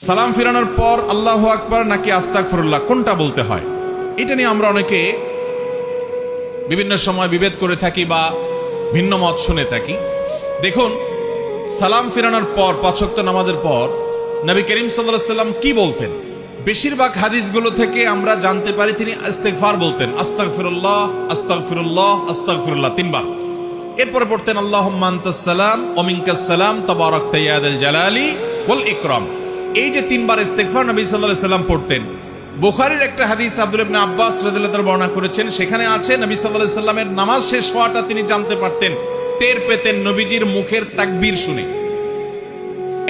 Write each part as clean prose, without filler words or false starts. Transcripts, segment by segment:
সালাম ফিরানোর পর আল্লাহু আকবার নাকি আস্তাগফিরুল্লাহ কোনটা বলতে হয়, এটা নিয়ে আমরা অনেকে বিভিন্ন সময় বিভেদ করে থাকি বা ভিন্ন মত শুনে থাকি। দেখুন, সালাম ফিরানোর পর পাঁচ ওয়াক্ত নামাজের পর নবী করিম সাল্লাল্লাহু আলাইহি ওয়াসাল্লাম কি বলতেন? বেশিরভাগ হাদিসগুলো থেকে আমরা জানতে পারি তিনি ইস্তিগফার বলতেন, আস্তাগফিরুল্লাহ আস্তাগফিরুল্লাহ আস্তাগফিরুল্লাহ তিনবার। এরপরে পড়তেন আল্লাহুম্মা আনতাস সালাম ওয়া মিনকাস সালাম তাবারাকতা ইয়া যাল জালালি ওয়াল ইকরাম। এই যে তিনবার ইস্তিগফার নবী সাল্লাল্লাহু আলাইহি ওয়াসাল্লাম পড়তেন। বুখারীর একটা হাদিস আব্দুল্লাহ ইবনে আব্বাস রাদিয়াল্লাহু তাআলা বর্ণনা করেছেন, সেখানে আছে নবী সাল্লাল্লাহু আলাইহি ওয়াসাল্লামের নামাজ শেষ হওয়াটা তিনি জানতে পারতেন, টের পেতেন নবীজির মুখের তাকবীর শুনে।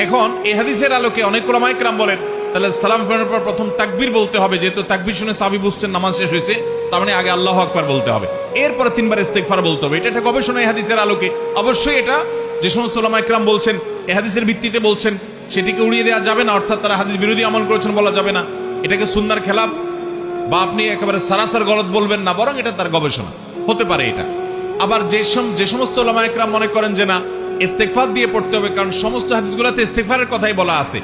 এখন এই হাদিসের আলোকে অনেক উলামায়ে কেরাম বলেন তাহলে সালাম ফেরানোর পর প্রথম তাকবীর বলতে হবে, যেহেতু তাকবীর শুনে সাহাবী বুঝছেন নামাজ শেষ হয়েছে, তার মানে আগে আল্লাহু আকবার বলতে হবে, এরপরে তিনবার ইস্তিগফার বলতে হবে। এটা একটা গবেষণা এই হাদিসের আলোকে। অবশ্যই এটা যে সমস্ত উলামায়ে কেরাম বলছেন এই হাদিসের ভিত্তিতে বলছেন, সেটিকে উড়িয়ে দেওয়া যাবে না, অর্থাৎ তারা হাদিস বিরোধী আমল করেছেন বলা যাবে না, এটাকে সুন্নাহর খেলাফ বা আপনি একেবারে সারাসার গলত বলবেন না, বরং এটা তার গবেষণা হতে পারে এটা। আবার যে সমস্ত উলামায়ে কেরাম মনে করেন যে না, ইস্তিগফার দিয়ে পড়তে হবে, কারণ সমস্ত হাদিসগুলোতে ইস্তিগফারের কথাই বলা আছে।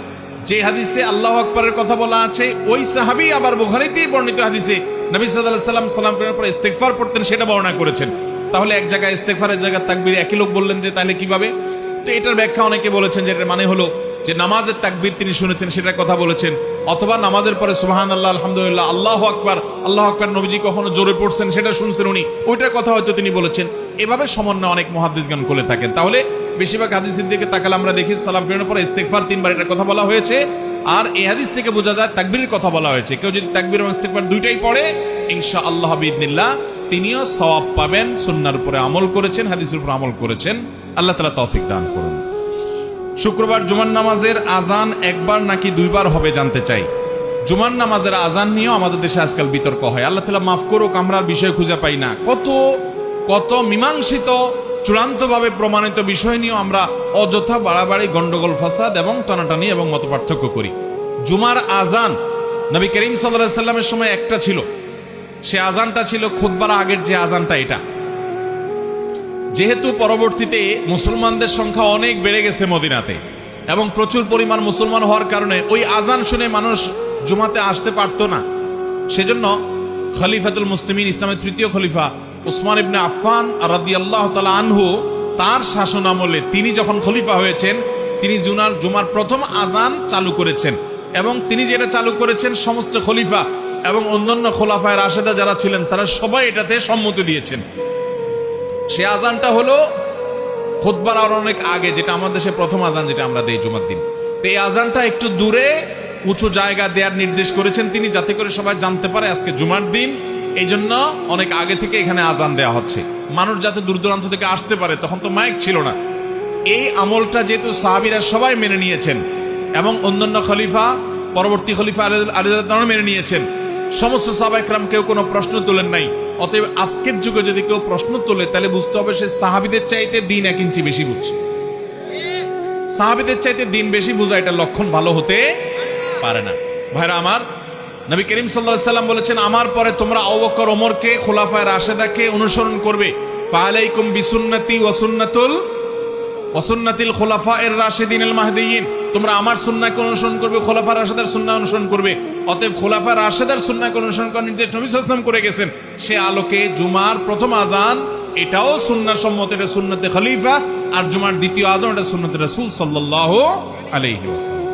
যে হাদিসে আল্লাহু আকবারের কথা বলা আছে ওই সাহাবী আবার বুখারীতেই বর্ণিত হাদিসে নবী সাল্লাল্লাহু আলাইহি ওয়াসাল্লাম সালাম ফেরানোর পর ইস্তিগফার পড়তেন, সেটা বর্ণনা করেছেন। তাহলে এক জায়গায় ইস্তিগফারের জায়গায় তাকবীর একই লোক বললেন যে তাহলে কিভাবে? তো এটার ব্যাখ্যা অনেকে বলেছেন যে এটার মানে হলো যে নামাজের তাকবীর তিনি শুনেছেন সেটার কথা বলেছেন, অথবা নামাজের পরে সুবহানাল্লাহ আলহামদুলিল্লাহ আল্লাহু আকবার নবীজি কখনো জোরে পড়ছেন সেটা শুনছেন উনি, ওইটার কথা হয়তো তিনি বলেছেন। এভাবে সমন্বয় অনেক মুহাদ্দিসগণ করে থাকেন। তাহলে বেশিরভাগ হাদিসের দিকে তাকালে আমরা দেখি সালাম ফেরানোর পরে ইস্তিগফার তিনবার এটার কথা বলা হয়েছে, আর এই হাদিস থেকে বোঝা যায় তাকবীরের কথা বলা হয়েছে। কেউ যদি তাকবীর এবং ইস্তিগফার দুইটাই পড়ে ইনশাআল্লাহ বিইذনিল্লাহ তিনিও সওয়াব পাবেন, সুন্নাহর উপরে আমল করেছেন, হাদিসের উপর আমল করেছেন। আল্লাহ তাআলা তৌফিক দান করুন। শুক্রবার জুমার নামাজের আজান একবার নাকি দুইবার হবে জানতে চাই। জুমার নামাজের আজান নিয়েও আমাদের দেশে আজকাল বিতর্ক হয়। আল্লাহ তাআলা মাফ করুক, আমরা বিষয় খুঁজে পাই না। কত মীমাংসিত চূড়ান্তভাবে প্রমাণিত বিষয় নিয়েও আমরা অযথা বাড়াবাড়ি, গন্ডগোল, ফাসাদ এবং টানাটানি এবং মতপার্থক্য করি। জুমার আজান নবী করিম সাল্লাল্লাহু আলাইহি ওয়াসাল্লামের সময় একটা ছিল, সে আজানটা ছিল খুতবার আগের যে আজানটা। এটা যেহেতু পরবর্তীতে মুসলমানদের সংখ্যা অনেক বেড়ে গেছে মদিনাতে এবং প্রচুর পরিমাণ মুসলমান হওয়ার কারণে ওই আজান শুনে মানুষ জুমাতে আসতে পারতো না, সেজন্য খলিফাতুল মুসলিমিন, ইসলামের তৃতীয় খলিফা উসমান ইবনে আফফান রাদিয়াল্লাহু তাআলা আনহু, তার শাসন আমলে তিনি যখন খলিফা হয়েছেন তিনি জুমার প্রথম আজান চালু করেছেন, এবং তিনি যেটা চালু করেছেন সমস্ত খলিফা এবং অন্যান্য খোলাফায়ে রাশেদা যারা ছিলেন তারা সবাই এটাতে সম্মতি দিয়েছেন। সে আজানটা হলো খুতবার আর অনেক আগে, যেটা আমাদের দেশে প্রথম আজান যেটা আমরা দেই জুমার দিন। তো এই আজানটা একটু দূরে উঁচু জায়গা দেওয়ার নির্দেশ করেছেন তিনি, যাতে করে সবাই জানতে পারে আজকে জুমার দিন, এই জন্য অনেক আগে থেকে এখানে আজান দেওয়া হচ্ছে, মানুষ যাতে দূর দূরান্ত থেকে আসতে পারে। তখন তো মাইক ছিল না। এই আমলটা যেহেতু সাহাবীরা সবাই মেনে নিয়েছেন এবং অন্যান্য খলিফা, পরবর্তী খলিফা আলী রাদিয়াল্লাহু তাআলা মেনে নিয়েছেন, সমস্ত সাহাবা একরাম কেউ কোনো প্রশ্ন তোলেন নাই। অতএব আজকের যুগে যদি কেউ প্রশ্ন তোলে তাহলে বুঝতে হবে সে সাহাবীদের চাইতে দিন 1 ইঞ্চি বেশি বুঝছে। সাহাবীদের চাইতে দিন বেশি বোঝা এটা লক্ষণ ভালো হতে পারে না। ভাইরা আমার, নবী করিম সাল্লাল্লাহু আলাইহি ওয়াসাল্লাম বলেছেন আমার পরে তোমরা আবু বকর, ওমরকে, খুলাফায়ে রাশেদাকে অনুসরণ করবে। ফাআলাইকুম বিসুন্নতি ওয়া সুন্নাতিল খুলাফায়ের রাশিদিনিল মাহদিয়িন, তোমরা আমার সুন্নাহকে অনুসরণ করবে, খুলাফায়ে রাশেদার সুন্নাহ অনুসরণ করবে। অতএব খুলাফায়ে রাশেদার সুন্নাহকে অনুসরণ করার নির্দেশ নবী সাল্লাল্লাহু আলাইহি ওয়াসাল্লাম করে গেছেন। সে আলোকে জুমার প্রথম আজান এটাও সুন্নাহ সম্মত, এটা সুন্নতে খলিফা, আর জুমার দ্বিতীয় আজান এটা সুন্নতে রাসূল সাল্লাল্লাহু আলাইহি ওয়াসাল্লাম।